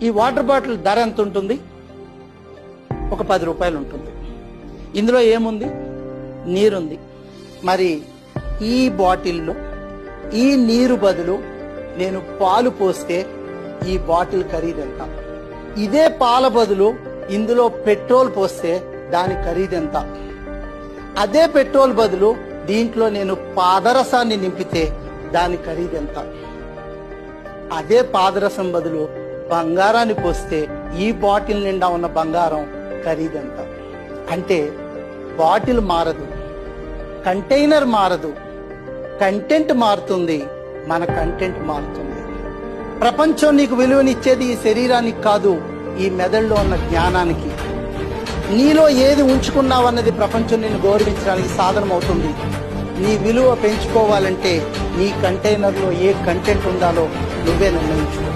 ఈ water bottle ధర ఎంత ఉంటుంది? ఒక 10 రూపాయలు ఉంటుంది. ఇందులో ఏముంది? నీరుంది. మరి ఈ బాటిల్లో ఈ నీరు బదులు నేను పాలు పోస్తే ఈ బాటిల్ ఖరీదెంత? ఇదే పాల బదులు ఇందులో పెట్రోల్ పోస్తే దాని ఖరీదెంత? అదే పెట్రోల్ బదులు దీంట్లో నేను పాదరసాన్ని నింపితే దాని ఖరీదెంత? అదే పాదరసం బదులు బంగారాన్ని పోస్తే ఈ బాటిల్ నిండా ఉన్న బంగారం ఖరీదెంత? అంటే బాటిల్ మారదు, కంటైనర్ మారదు, కంటెంట్ మారుతుంది, మన కంటెంట్ మారుతుంది. ప్రపంచం నీకు విలువనిచ్చేది ఈ శరీరానికి కాదు, ఈ మెదడులో ఉన్న జ్ఞానానికి. నీలో ఏది ఉంచుకున్నావన్నది ప్రపంచం నిన్ను గౌరవించడానికి సాధనం అవుతుంది. నీ విలువ పెంచుకోవాలంటే నీ కంటైనర్లో ఏ కంటెంట్ ఉండాలో నువ్వే నిర్ణయించుకో.